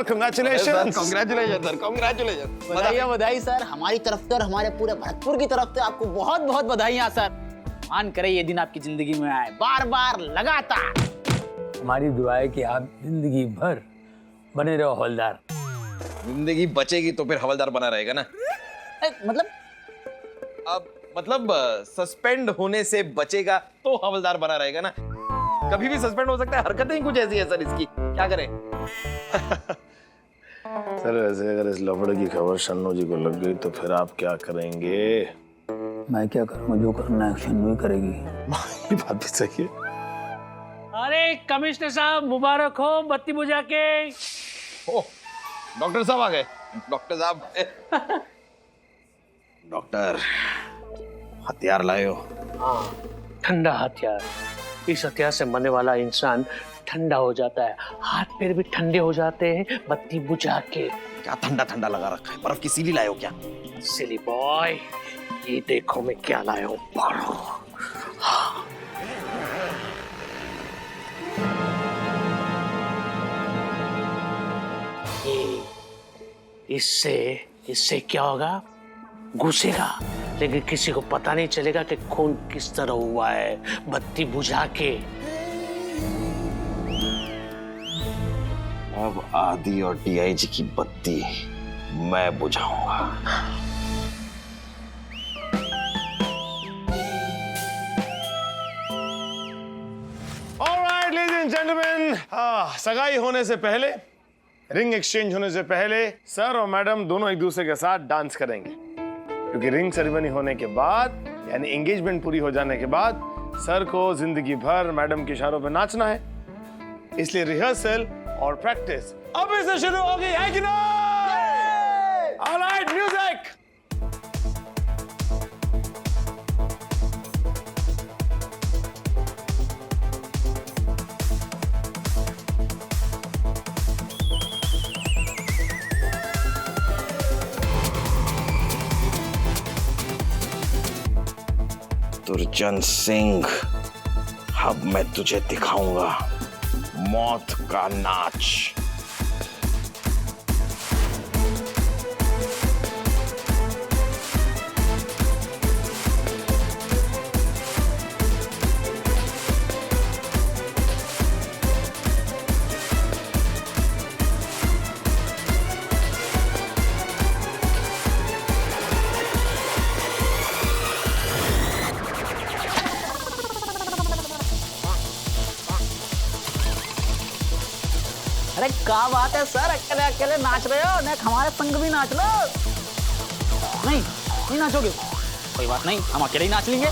Sir, congratulation. Congratulation sir, congratulation. बधाई बधाई sir, हमारी तरफ से और हमारे पूरे भरतपुर की तरफ से आपको बहुत बहुत बधाइयाँ सर। मान करे ये दिन आपकी जिंदगी में आए, बार बार लगातार। हमारी दुआ है कि आप जिंदगी भर बने रहो हवलदार। जिंदगी बचेगी तो फिर हवलदार बना रहेगा ना। मतलब अब मतलब सस्पेंड होने से बचेगा तो हवलदार बना रहेगा ना। कभी भी सस्पेंड हो सकता है, हरकतें ही कुछ ऐसी है सर इसकी, क्या करें। सर वैसे अगर इस लफड़े की खबर शन्नू जी को लग गई तो फिर आप क्या करेंगे? मैं क्या करूँगा, जो करना है शन्नू करेगी। ये बात भी सही है। अरे कमिश्नर साहब मुबारक हो, बत्ती बुझा के। ओह, डॉक्टर साहब आ गए। डॉक्टर साहब डॉक्टर हथियार लाए हो? हाँ, ठंडा हथियार। इस हथियार से मरने वाला इंसान ठंडा हो जाता है, हाथ पैर भी ठंडे हो जाते हैं बत्ती बुझा के। क्या ठंडा ठंडा लगा रखा है? बर्फ की सीली लाए हो क्या? सिली बॉय, ये देखो मैं क्या लाया हूँ। इससे क्या होगा? घुसेगा, लेकिन किसी को पता नहीं चलेगा कि खून किस तरह हुआ है बत्ती बुझा के। अब आदि और डीआईजी की बत्ती मैं बुझाऊंगा। ऑलराइट लेडीज एंड जेंटलमैन, सगाई होने से पहले, रिंग एक्सचेंज होने से पहले सर और मैडम दोनों एक दूसरे के साथ डांस करेंगे, क्योंकि रिंग सेरेमनी होने के बाद यानी एंगेजमेंट पूरी हो जाने के बाद सर को जिंदगी भर मैडम के इशारों पे नाचना है। इसलिए रिहर्सल और प्रैक्टिस अभी से शुरू होगी, है कि नहीं? Alright, music. दुर्जन सिंह, अब मैं तुझे दिखाऊंगा मौत का नाच। अरे क्या बात है सर, अकेले अकेले नाच रहे हो? नहीं हमारे संग भी नाच लो। नहीं नहीं नाचोगे? कोई बात नहीं, हम अकेले ही नाच लेंगे।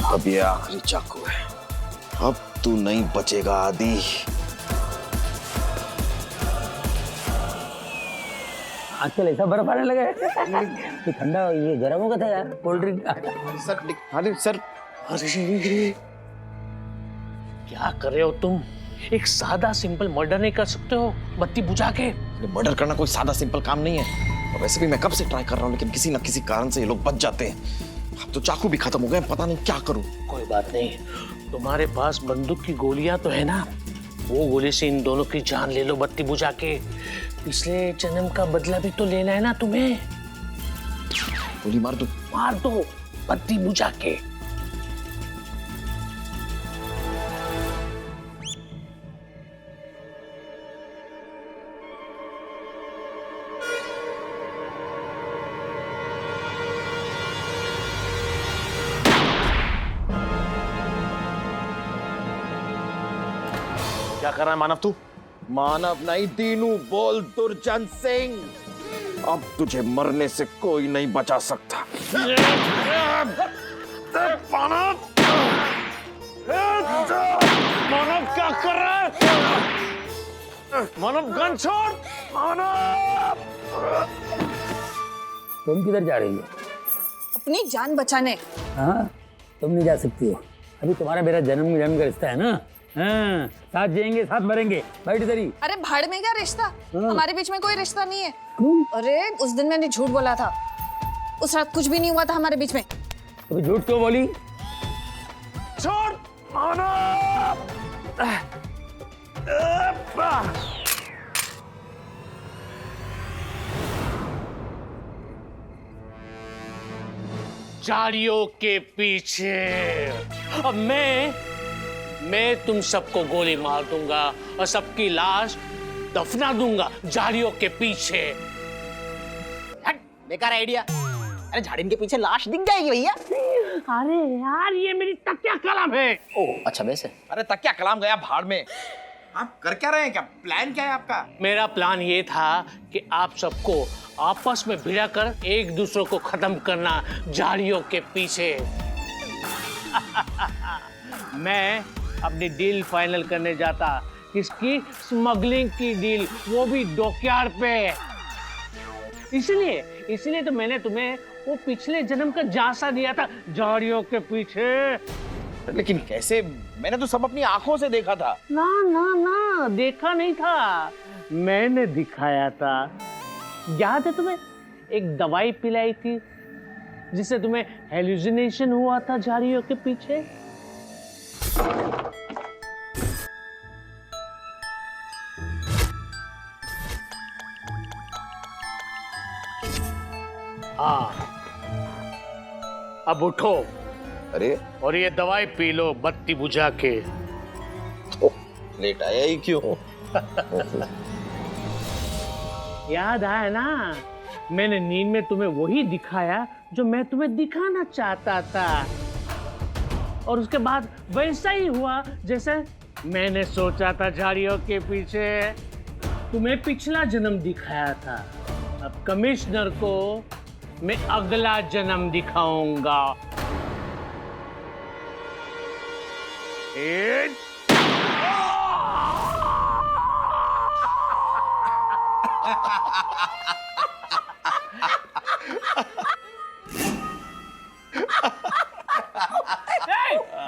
अब ये आखिरी चाकू है, अब तू नहीं बचेगा आदि। आजकल ऐसा बर्फ आने लगा है। तो ठंडा, ये गर्म हो गया था यार, कोल्ड ड्रिंक। सर अरे क्या कर रहे हो तुम? एक सादा सिंपल मर्डर नहीं कर सकते हो बत्ती बुझा के? मर्डर करना कोई सादा सिंपल काम नहीं है, और वैसे भी मैं कब से ट्राई कर रहा हूँ, लेकिन किसी न किसी कारण से ये लोग बच जाते हैं। अब तो चाकू भी खत्म हो गए, पता नहीं क्या करूं। कोई बात नहीं, तुम्हारे पास बंदूक की गोलियां तो है ना, वो गोली से इन दोनों की जान ले लो बत्ती बुझा के। पिछले जन्म का बदला भी तो लेना है ना तुम्हें। गोली मार दो बत्ती बुझा के। क्या कर रहा है मानव तू? मानव नहीं, दीनू बोल दुर्जन सिंह। अब तुझे मरने से कोई नहीं बचा सकता। मानव मानव क्या कर रहा है? मानव गन छोड़। मानव तुम किधर जा रही हो? अपनी जान बचाने। हाँ, तुम नहीं जा सकती हो। अभी तुम्हारा मेरा जन्म का रिश्ता है ना। हाँ, साथ जिएंगे साथ मरेंगे। बैठ इधर ही। अरे भाड़ में क्या रिश्ता? हमारे बीच में कोई रिश्ता नहीं है। क्यों? अरे उस दिन मैंने झूठ बोला था, उस रात कुछ भी नहीं हुआ था हमारे बीच में। अभी झूठ क्यों बोली? छोड़ मानव। झाड़ियों के पीछे। अब मैं तुम सबको गोली मार दूंगा और सबकी लाश दफना दूंगा झाड़ियों के पीछे। हट, बेकार आइडिया। अरे झाड़ी के पीछे लाश दिख जाएगी भैया। अरे यार, ये मेरी तकिया कलम है। ओ अच्छा, वैसे अरे तकिया कलाम गया भाड़ में। आप कर क्या रहे हैं? क्या प्लान क्या है आपका? मेरा प्लान ये था कि आप सबको आपस में भिड़ा कर एक दूसरे को खत्म करना झाड़ियों के पीछे। मैं अपनी डील फाइनल करने जाता। किसकी? स्मगलिंग की डील, वो भी डॉकयार्ड पे। इसलिए तो मैंने तुम्हें वो पिछले जन्म का झांसा दिया था झाड़ियों के पीछे। लेकिन कैसे? मैंने तो सब अपनी आंखों से देखा था। ना, देखा नहीं था, मैंने दिखाया था। याद है तुम्हें? एक दवाई पिलाई थी जिससे तुम्हें हेलुसिनेशन हुआ था झाड़ियों के पीछे। हाँ, अब उठो। अरे और ये दवाई पी लो बत्ती बुझा के। लेट आया ही क्यों? याद आया ना, मैंने नींद में तुम्हें वही दिखाया जो मैं तुम्हें दिखाना चाहता था। और उसके बाद वैसा ही हुआ जैसे मैंने सोचा था झाड़ियों के पीछे। तुम्हें पिछला जन्म दिखाया था, अब कमिश्नर को मैं अगला जन्म दिखाऊंगा।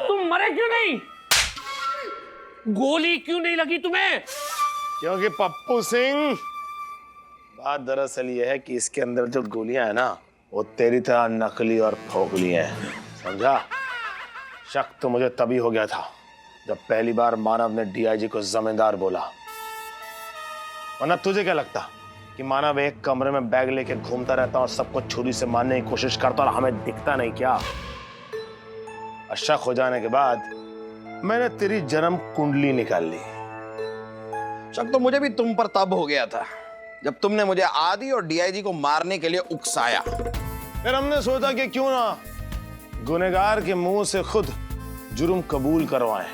तुम मरे क्यों नहीं? गोली क्यों नहीं लगी तुम्हें? क्योंकि पप्पू सिंह, बात दरअसल ये है कि इसके अंदर जो गोलियां है ना, वो तेरी तरह नकली और फोकली हैं, समझा? शक तो मुझे तभी हो गया था जब पहली बार मानव ने डीआईजी को जमींदार बोला। वरना तुझे क्या लगता कि मानव एक कमरे में बैग लेके घूमता रहता और सबको छुरी से मारने की कोशिश करता और हमें दिखता नहीं क्या? और शक हो जाने के बाद मैंने तेरी जन्म कुंडली निकाल ली। शक तो मुझे भी तुम पर तब हो गया था जब तुमने मुझे आदि और डीआईजी को मारने के लिए उकसाया। फिर हमने सोचा कि क्यों ना गुनहगार के मुंह से खुद जुर्म कबूल करवाएं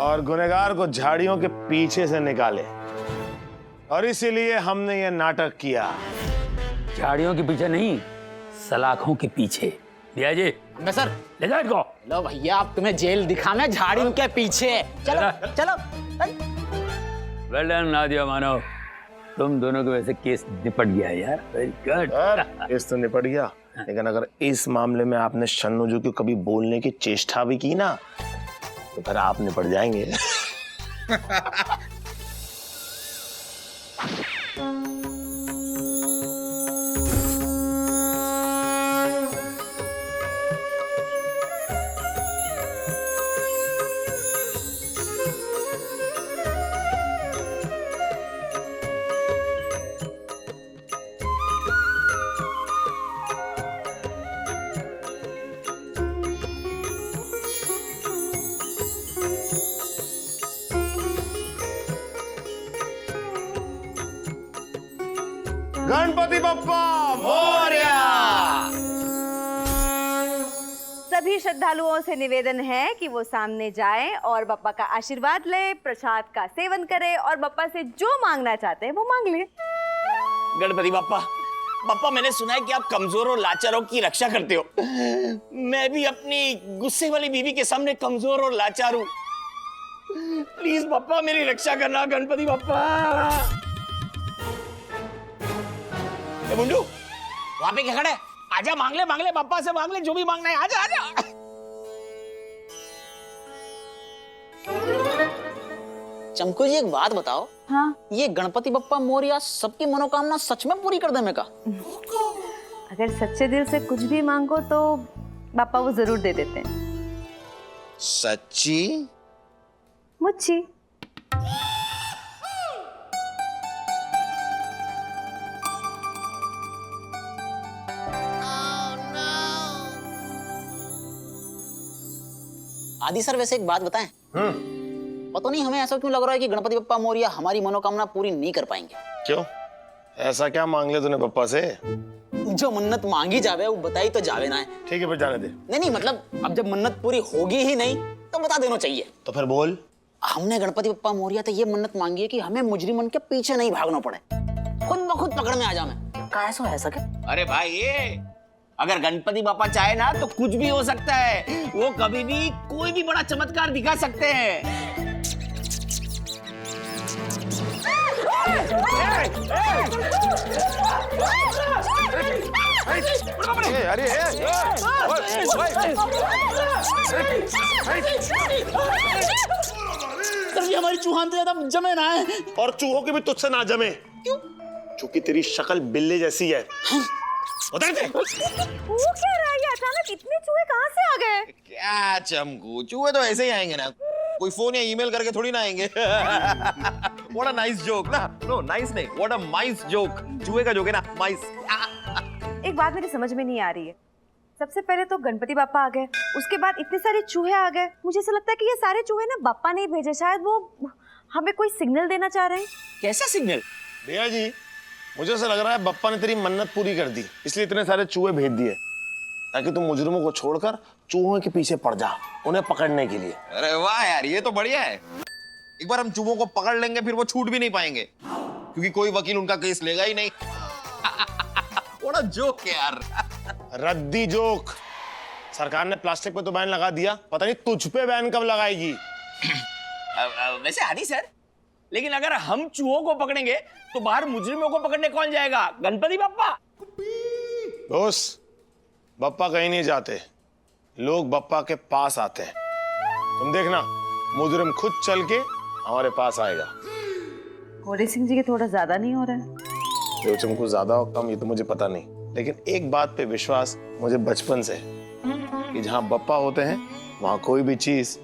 और गुनहगार को झाड़ियों के पीछे से निकाले। और इसीलिए हमने ये नाटक किया। झाड़ियों के पीछे नहीं, सलाखों के पीछे। डीआईजी, मैं सर ले जाओ इनको। लो भैया, अब तुम्हें जेल दिखाना झाड़ियों के पीछे। चलो चलो। वेल डन नादिया मानव, तुम दोनों के वैसे केस निपट गया है यार। Very good. इस तो निपट गया, लेकिन अगर इस मामले में आपने शन्नूजू को कभी बोलने की चेष्टा भी की ना, तो फिर आप निपट जाएंगे। गणपति बप्पा मोरया। सभी सभी श्रद्धालुओं से निवेदन है कि वो सामने जाएं और बप्पा का आशीर्वाद ले, प्रसाद का सेवन करे और बप्पा से जो मांगना चाहते हैं वो मांग ले। गणपति बप्पा, बप्पा मैंने सुना है कि आप कमजोर और लाचारों की रक्षा करते हो। मैं भी अपनी गुस्से वाली बीवी के सामने कमजोर और लाचार हूँ। प्लीज बप्पा मेरी रक्षा करना गणपति बप्पा। ए मुंडू, वहां पे क्या खड़ा है? आजा, मांग ले बप्पा से मांग ले, जो भी मांगना है। आजा आजा। चमको जी एक बात बताओ। हाँ, ये गणपति बप्पा मोरया सबकी मनोकामना सच में पूरी कर देने का? अगर सच्चे दिल से कुछ भी मांगो तो पापा वो जरूर दे देते हैं। सच्ची? मुच्छी। आदि सर, वैसे एक बात बताएं। पता नहीं हमें ऐसा क्यों लग रहा है कि गणपति बप्पा मोरया हमारी मनोकामना पूरी नहीं कर पाएंगे। क्यों? ऐसा क्या मांग ले तूने पप्पा से? जो मन्नत मांगी जावे वो बताई तो जावे ना है। ठीक है, फिर जाने दे। नहीं मतलब अब जब मन्नत पूरी होगी ही नहीं तो बता देना चाहिए। तो फिर बोल। हमने गणपति बप्पा मोरया तो ये मन्नत मांगी है कि हमें मुजरिमन के पीछे नहीं भागना पड़े, खुद ब खुद पकड़ में आ जाए। कैसा है सके? अरे भाई, ये अगर गणपति बापा चाहे ना तो कुछ भी हो सकता है। वो कभी भी कोई भी बड़ा चमत्कार दिखा सकते हैं। अरे हमारी चूहान तो ज्यादा जमे ना है। और चूहों की भी तुझसे ना जमे। क्यों? क्योंकि तेरी शक्ल बिल्ली जैसी है। वो क्या रहा है? अचानक इतने चूहे कहाँ से आ गए? क्या चमकू, चूहे तो ऐसे ही आएंगे ना, कोई फोन या ईमेल करके थोड़ी ना आएंगे। What a nice joke ना? No, nice नहीं, what a mice joke। चूहे का जोक है ना, mice। एक बात मेरी समझ में नहीं आ रही है। सबसे पहले तो गणपति बापा आ गए, उसके बाद इतने सारे चूहे आ गए। मुझे ऐसा लगता है कि ये सारे चूहे ना बापा ने भेजे, शायद वो हमें कोई सिग्नल देना चाह रहे हैं। कैसा सिग्नल? भैया जी, मुझे ऐसा लग रहा है बप्पा ने तेरी मन्नत पूरी कर दी, इसलिए इतने सारे चूहे भेज दिए ताकि तुम मुजरिमों को छोड़कर चूहों के पीछे पड़ जा, उन्हें पकड़ने के लिए। अरे वाह यार, ये तो बढ़िया है। एक बार हम चूहों को पकड़ लेंगे फिर वो छूट भी नहीं पाएंगे, क्योंकि कोई वकील उनका केस लेगा ही नहीं। What a joke यार। रद्दी जोक। सरकार ने प्लास्टिक पे तो बैन लगा दिया, पता नहीं तुझ पे बैन कब लगाएगी। वैसे आदि सर, लेकिन अगर हम चूहों को पकड़ेंगे तो बाहर मुजरिमों को पकड़ने कौन जाएगा? गणपति बप्पा। दोस्त, बप्पा कहीं नहीं जाते, लोग बप्पा के पास आते हैं। तुम देखना, मुजरिम खुद चल के हमारे पास आएगा। घोड़े सिंह जी के थोड़ा ज्यादा नहीं हो रहा है? जो तुमको ज्यादा हो कम ये तो मुझे पता नहीं, लेकिन एक बात पे विश्वास मुझे बचपन से है कि जहां बप्पा होते हैं वहां कोई भी चीज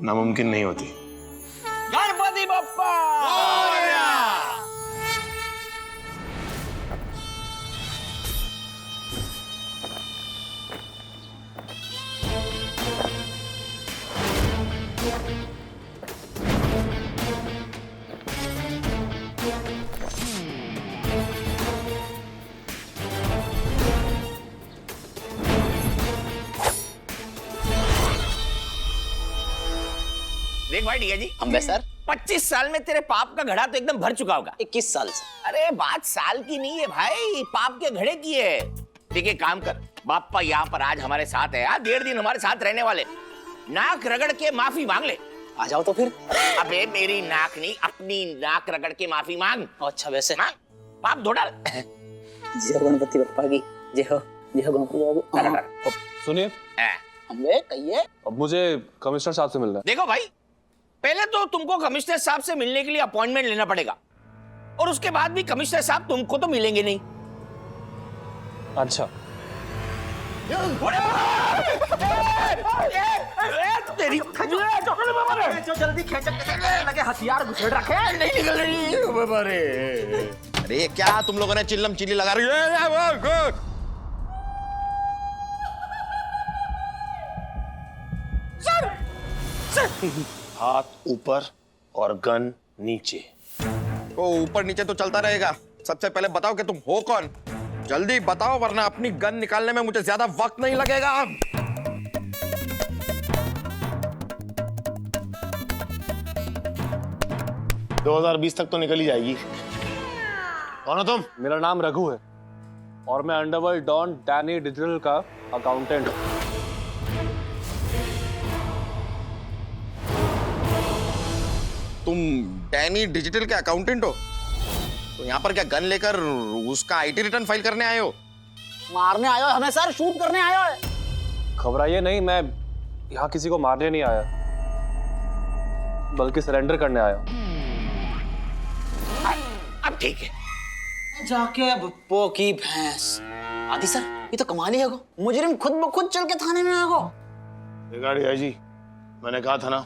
नामुमकिन नहीं होती। गणपति बप्पा। देख भाई ठीक है जी, हम सर 25 साल में तेरे पाप का घड़ा तो एकदम भर चुका होगा। 21 साल से? अरे बात साल की नहीं है भाई, पाप के घड़े की है। देखिए काम कर, बापा यहाँ पर आज हमारे साथ है, 1.5 दिन हमारे साथ रहने वाले। नाक रगड़ के माफी मांग ले। आ जाओ तो फिर। अबे मेरी नाक नहीं, अपनी नाक रगड़ के माफी मांग। अच्छा वैसे मांग, पाप धो डाल। जय हो गणपति बप्पा की जय हो, जय हो गणपति बप्पा। सुनिए, हमें कहिए। अब मुझे कमिश्नर साहब से मिलना है। देखो भाई, पहले तो तुमको कमिश्नर साहब से मिलने के लिए अपॉइंटमेंट लेना पड़ेगा, और उसके बाद भी कमिश्नर साहब तुमको तो मिलेंगे नहीं। अच्छा। तेरी जल्दी खींच, लगे हथियार घुसेड़ रखे, नहीं निकल रही। अरे क्या तुम लोगों ने चिल्लम चिल्ली लगा रही है? हाथ ऊपर और गन नीचे। ओ ऊपर नीचे तो चलता रहेगा। सबसे पहले बताओ कि तुम हो कौन? जल्दी बताओ, वरना अपनी गन निकालने में मुझे ज्यादा वक्त नहीं लगेगा। 2020 तक तो निकल ही जाएगी। कौन हो तुम? मेरा नाम रघु है और मैं अंडरवर्ल्ड डॉन डैनी डिजिटल का अकाउंटेंट हूँ। तुम डैनी डिजिटल के अकाउंटेंट हो? तो यहाँ पर क्या गन लेकर उसका आईटी रिटर्न फाइल करने आए हो? मारने आयो हमें सर, शूट करने आयो है। घबराइए नहीं, मैं यहाँ किसी को मारने नहीं आया, बल्कि सरेंडर करने आया। अब ठीक है। जाके बुप्पो की भैंस। आदि सर, ये तो कमाल ही है गो। मुजरिम खुद ब खुद चल के थाने में आ गो। बिगाड़ी जी, मैंने कहा था ना,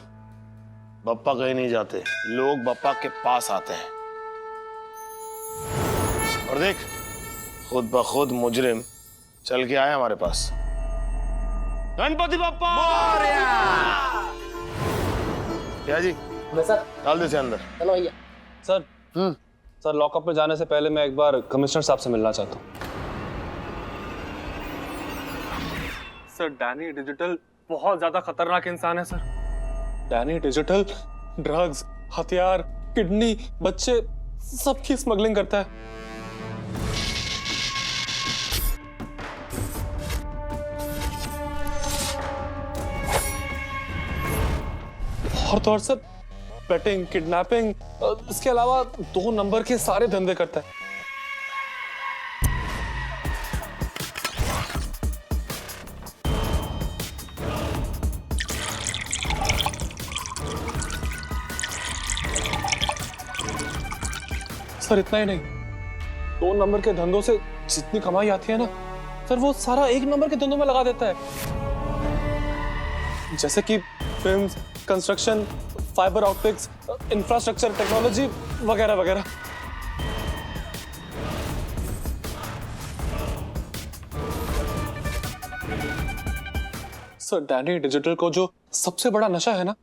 बप्पा कहीं नहीं जाते, लोग बप्पा के पास आते हैं। और देख, खुद ब खुद मुजरिम चल के आया हमारे पास। गणपति बप्पा क्या जी? सर डाल दे इसे अंदर। चलो भैया। सर सर, लॉकअप में जाने से पहले मैं एक बार कमिश्नर साहब से मिलना चाहता हूँ। सर, डैनी डिजिटल बहुत ज्यादा खतरनाक इंसान है सर। डैनी डिजिटल ड्रग्स, हथियार, किडनी, बच्चे सबकी स्मगलिंग करता है। और तो और सर, बेटिंग, किडनैपिंग, इसके अलावा 2 नंबर के सारे धंधे करता है। सर इतना ही नहीं, 2 नंबर के धंधों से जितनी कमाई आती है ना सर, वो सारा 1 नंबर के धंधों में लगा देता है, जैसे कि film, construction, fibre optics, infrastructure, technology वगैरह वगैरह। सर, डैनी डिजिटल को जो सबसे बड़ा नशा है ना,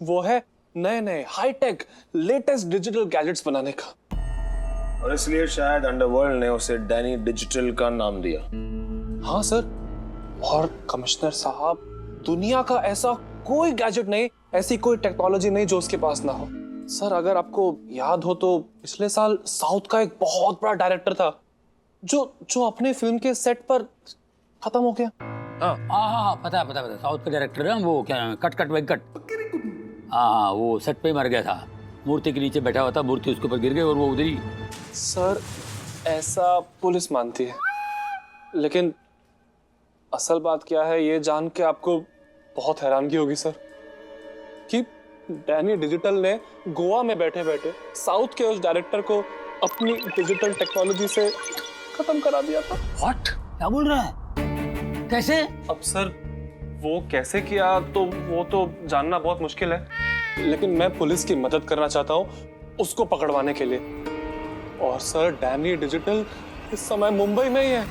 वो है नए नए हाईटेक लेटेस्ट डिजिटल गैजेट्स बनाने का। और इसलिए शायद अंडरवर्ल्ड ने उसे डैनी डिजिटल का नाम दिया। हाँ सर, और कमिश्नर साहब, दुनिया का ऐसा कोई गैजेट नहीं, ऐसी कोई टेक्नोलॉजी नहीं जो उसके पास ना हो। सर, अगर आपको याद हो तो पिछले साल साउथ का एक बहुत बड़ा डायरेक्टर था जो अपने फिल्म के सेट पर खत्म हो गया। हाँ, पता है, साउथ का डायरेक्टर है वो, क्या कट वेंकट। हाँ, वो सेट पे मर गया था, मूर्ति के नीचे बैठा हुआ था, मूर्ति उसके ऊपर गिर गई और वो उधर ही। सर, ऐसा पुलिस मानती है, लेकिन असल बात क्या है ये जान के आपको बहुत हैरानगी होगी सर, कि डैनी डिजिटल ने गोवा में बैठे बैठे साउथ के उस डायरेक्टर को अपनी डिजिटल टेक्नोलॉजी से खत्म करा दिया था। व्हाट? क्या बोल रहा है? कैसे? अब सर, वो कैसे किया तो वो तो जानना बहुत मुश्किल है, लेकिन मैं पुलिस की मदद करना चाहता हूँ उसको पकड़वाने के लिए। और सर, डैनी डिजिटल इस समय मुंबई में ही है।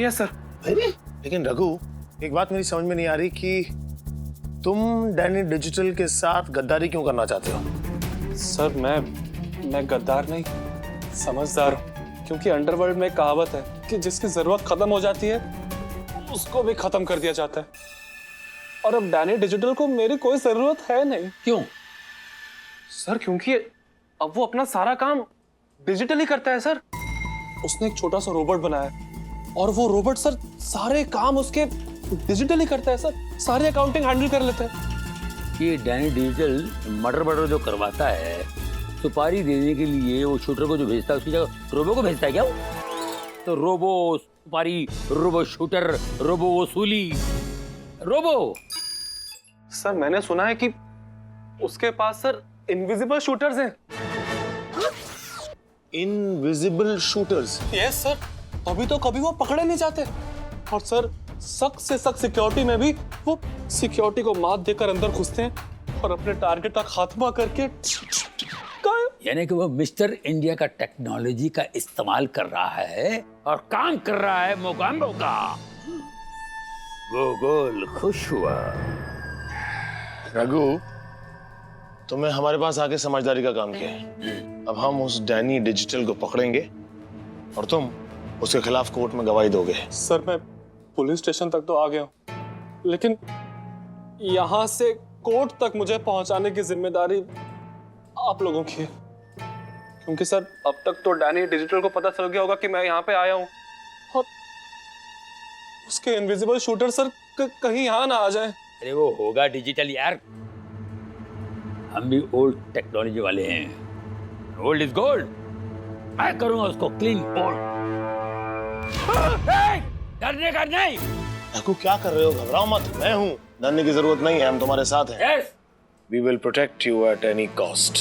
Yes sir. लेकिन रघु, एक बात मेरी समझ में नहीं आ रही कि तुम डैनी डिजिटल के साथ गद्दारी क्यों करना चाहते हो? सर, मैं गद्दार नहीं, समझदार हूँ, क्योंकि अंडरवर्ल्ड में एक कहावत है कि जिसकी जरूरत खत्म हो जाती है उसको भी खत्म कर दिया जाता है, और अब डैनी डिजिटल को मेरी कोई जरूरत है नहीं। क्यों? सर, क्योंकि अब वो अपना सारा काम डिजिटली करता है सर। उसने एक छोटा सा रोबोट बनाया और वो रोबोट सर सारे काम उसके डिजिटली करता है सर, सारे अकाउंटिंग हैंडल कर लेता है। ये डैनी डिजिटल मर्डर जो करवाता है, सुपारी देने के लिए वो शूटर को जो भेजता है उसकी जगह रोबो को भेजता है क्या? तो रोबो सुपारी, रोबो शूटर, रोबो वसूली, रोबो। सर, मैंने सुना है कि उसके पास सर इनविजिबल शूटर्स हैं। Invisible shooters? यस सर, तभी तो कभी वो पकड़े नहीं जाते। और सर, सख्त से सख्त सिक्योरिटी में भी वो सिक्योरिटी को मात देकर अंदर घुसते हैं और अपने टारगेट का खात्मा करके यानी कि वो मिस्टर इंडिया का टेक्नोलॉजी का इस्तेमाल कर रहा है और काम कर रहा है मोगाम्बो का। गोगोल खुश हुआ। रघु, तुमने हमारे पास आके समझदारी का काम किया है। अब हम उस डैनी डिजिटल को पकड़ेंगे और तुम उसके खिलाफ कोर्ट में गवाही दोगे। सर, मैं पुलिस स्टेशन तक तो आ गया हूँ, लेकिन यहाँ से कोर्ट तक मुझे पहुंचाने की जिम्मेदारी आप लोगों की है, क्योंकि सर अब तक तो डैनी डिजिटल को पता चल गया होगा कि मैं यहाँ पे आया हूँ, और उसके इनविजिबल शूटर सर कहीं यहाँ ना आ जाए। अरे वो होगा डिजिटल यार, हम भी ओल्ड टेक्नोलॉजी वाले हैं। ओल्ड इज गोल्ड, मैं करूंगा उसको क्लीन बोल्ड। डरने का नहीं। काकू क्या कर रहे हो? घबराओ मत, मैं हूँ। डरने की जरूरत नहीं है, हम तुम्हारे साथ हैं। Yes, We will protect you at any cost.